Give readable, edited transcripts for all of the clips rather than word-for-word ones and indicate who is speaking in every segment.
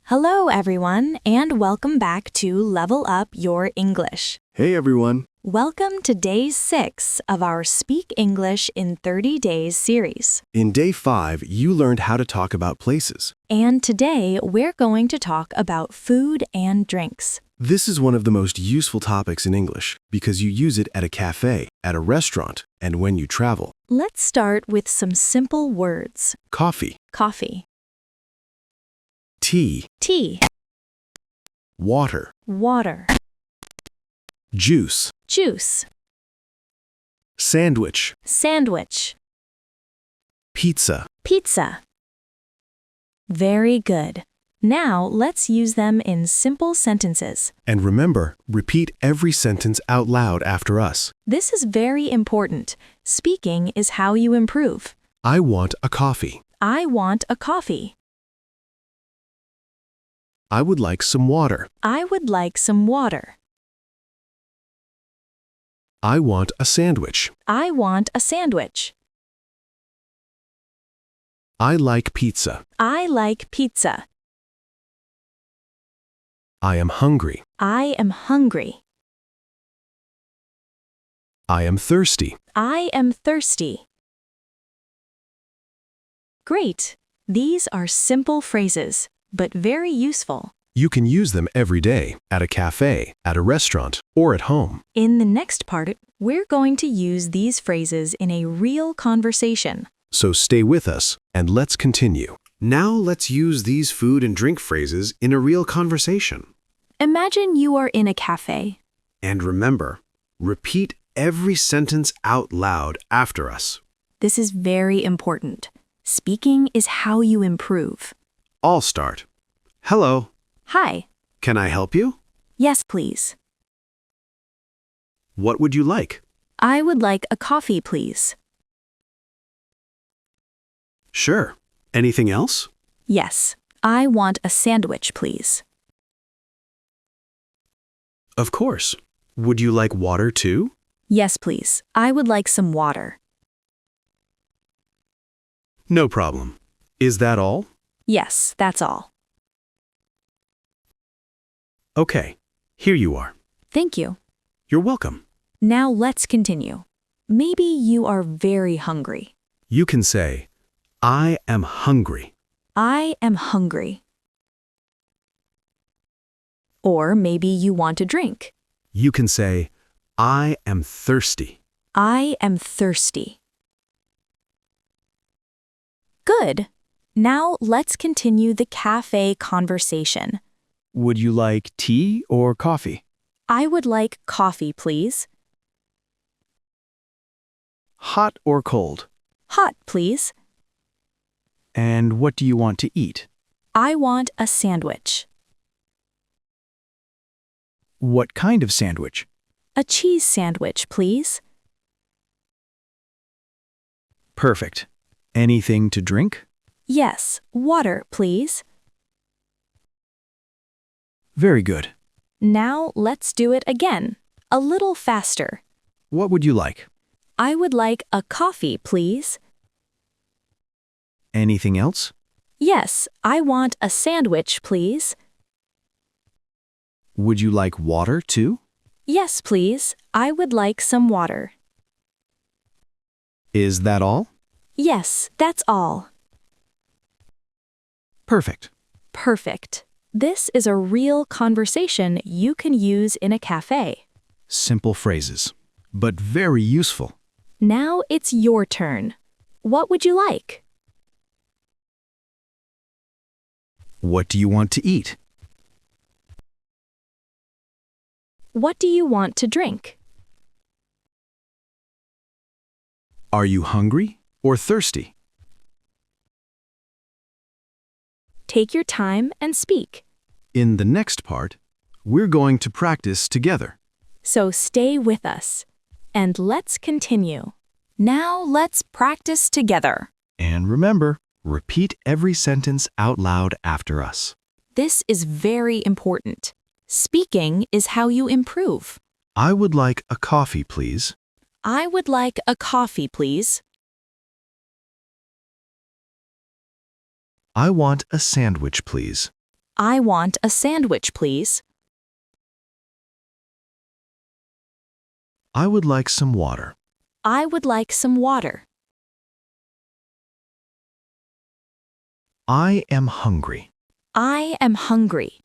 Speaker 1: Hello, everyone, and welcome back to Level Up Your English.
Speaker 2: Hey everyone!
Speaker 1: Welcome to Day 6 of our Speak English in 30 Days series.
Speaker 2: In Day 5, you learned how to talk about places.
Speaker 1: And today, we're going to talk about food and drinks.
Speaker 2: This is one of the most useful topics in English because you use it at a cafe, at a restaurant, and when you travel.
Speaker 1: Let's start with some simple words.
Speaker 2: Coffee,
Speaker 1: Coffee,
Speaker 2: tea,
Speaker 1: tea,
Speaker 2: water,
Speaker 1: water,
Speaker 2: juice,
Speaker 1: juice,
Speaker 2: sandwich,
Speaker 1: sandwich,
Speaker 2: pizza.
Speaker 1: pizza. Very good. Now, let's use them in simple sentences.
Speaker 2: And remember, repeat every sentence out loud after us.
Speaker 1: This is very important. Speaking is how you improve.
Speaker 2: I want a coffee.
Speaker 1: I want a coffee.
Speaker 2: I would like some water.
Speaker 1: I would like some water.
Speaker 2: I want a sandwich.
Speaker 1: I want a sandwich.
Speaker 2: I like pizza.
Speaker 1: I like pizza.
Speaker 2: I am hungry.
Speaker 1: I am hungry.
Speaker 2: I am thirsty.
Speaker 1: I am thirsty. Great! These are simple phrases, but very useful.
Speaker 2: You can use them every day, at a cafe, at a restaurant, or at home.
Speaker 1: In the next part, we're going to use these phrases in a real conversation.
Speaker 2: So stay with us, and let's continue. Now let's use these food and drink phrases in a real conversation.
Speaker 1: Imagine you are in a cafe.
Speaker 2: And remember, repeat every sentence out loud after us.
Speaker 1: This is very important. Speaking is how you improve.
Speaker 2: I'll start. Hello,
Speaker 1: Hi.
Speaker 2: can I help you?
Speaker 1: Yes, please.
Speaker 2: What would you like?
Speaker 1: I would like a coffee, please.
Speaker 2: Sure. Anything else?
Speaker 1: Yes. I want a sandwich, please.
Speaker 2: Of course. Would you like water too?
Speaker 1: Yes, please. I would like some water.
Speaker 2: No problem. Is that all?
Speaker 1: Yes, that's all.
Speaker 2: Okay. Here you are.
Speaker 1: Thank you.
Speaker 2: You're welcome.
Speaker 1: Now let's continue. Maybe you are very hungry.
Speaker 2: You can say, I am hungry.
Speaker 1: I am hungry. Or maybe you want a drink.
Speaker 2: You can say, I am thirsty.
Speaker 1: I am thirsty. Good. Now let's continue the cafe conversation.
Speaker 3: Would you like tea or coffee?
Speaker 1: I would like coffee, please.
Speaker 3: Hot or cold?
Speaker 1: Hot, please.
Speaker 3: And what do you want to eat?
Speaker 1: I want a sandwich.
Speaker 3: What kind of sandwich?
Speaker 1: A cheese sandwich, please.
Speaker 3: Perfect. Anything to drink?
Speaker 1: Yes, water, please.
Speaker 3: Very good.
Speaker 1: Now let's do it again, a little faster.
Speaker 3: What would you like?
Speaker 1: I would like a coffee, please.
Speaker 3: Anything else?
Speaker 1: Yes, I want a sandwich, please.
Speaker 3: Would you like water too?
Speaker 1: Yes, please. I would like some water.
Speaker 3: Is that all?
Speaker 1: Yes, that's all.
Speaker 3: Perfect.
Speaker 1: Perfect. This is a real conversation you can use in a cafe.
Speaker 3: Simple phrases, but very useful.
Speaker 1: Now it's your turn. What would you like?
Speaker 3: What do you want to eat?
Speaker 1: What do you want to drink?
Speaker 3: Are you hungry or thirsty?
Speaker 1: Take your time and speak.
Speaker 3: In the next part, we're going to practice together.
Speaker 1: So stay with us. And let's continue. Now let's practice together.
Speaker 3: And remember, repeat every sentence out loud after us.
Speaker 1: This is very important. Speaking is how you improve.
Speaker 2: I would like a coffee, please.
Speaker 1: I would like a coffee, please.
Speaker 2: I want a sandwich, please.
Speaker 1: I want a sandwich, please.
Speaker 3: I would like some water.
Speaker 1: I would like some water.
Speaker 3: I am hungry.
Speaker 1: I am hungry.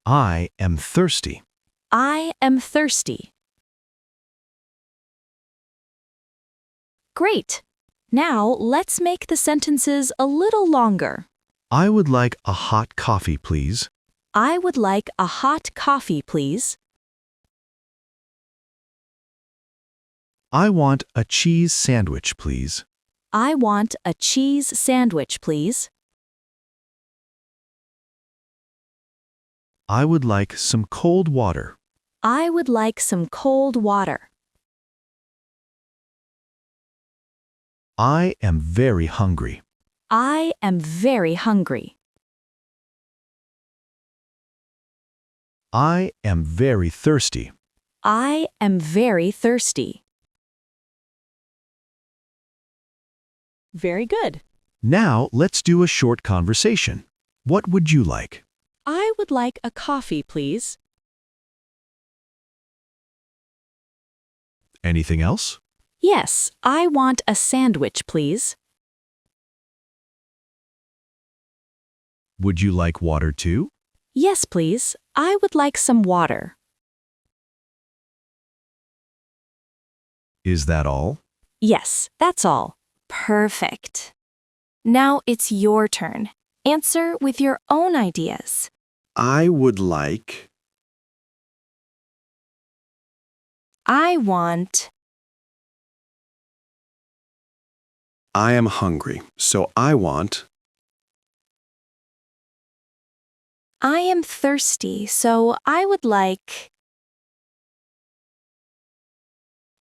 Speaker 3: I am thirsty.
Speaker 1: I am thirsty. Great! Now let's make the sentences a little longer.
Speaker 3: I would like a hot coffee, please.
Speaker 1: I would like a hot coffee, please.
Speaker 3: I want a cheese sandwich, please.
Speaker 1: I want a cheese sandwich, please.
Speaker 3: I would like some cold water.
Speaker 1: I would like some cold water.
Speaker 3: I am very hungry.
Speaker 1: I am very hungry.
Speaker 3: I am very thirsty.
Speaker 1: I am very thirsty. Very good.
Speaker 3: Now let's do a short conversation. What would you like?
Speaker 1: I would like a coffee, please.
Speaker 3: Anything else?
Speaker 1: Yes, I want a sandwich, please.
Speaker 3: Would you like water too?
Speaker 1: Yes, please. I would like some water.
Speaker 3: Is that all?
Speaker 1: Yes, that's all. Perfect. Now it's your turn. Answer with your own ideas.
Speaker 2: I would like.
Speaker 1: I want.
Speaker 2: I am hungry, so I want.
Speaker 1: I am thirsty, so I would like.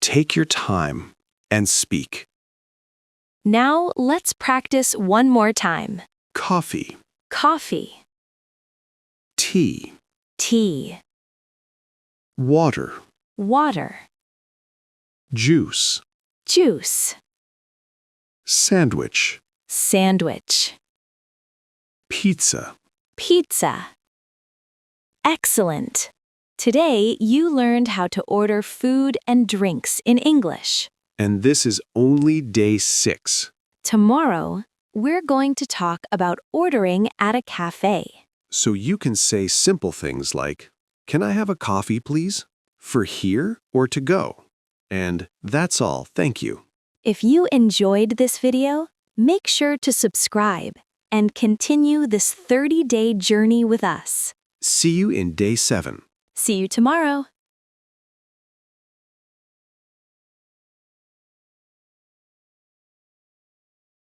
Speaker 2: Take your time and speak.
Speaker 1: Now let's practice one more time.
Speaker 2: Coffee,
Speaker 1: Coffee,
Speaker 2: tea,
Speaker 1: tea,
Speaker 2: water,
Speaker 1: water,
Speaker 2: juice,
Speaker 1: juice,
Speaker 2: sandwich,
Speaker 1: sandwich,
Speaker 2: pizza.
Speaker 1: pizza. Excellent! Today you learned how to order food and drinks in English.
Speaker 2: And this is only day 6.
Speaker 1: Tomorrow, we're going to talk about ordering at a cafe.
Speaker 2: So you can say simple things like, "Can I have a coffee, please?" For here or to go. And that's all, thank you.
Speaker 1: If you enjoyed this video, make sure to subscribe and continue this 30-day journey with us.
Speaker 2: See you in day 7.
Speaker 1: See you tomorrow!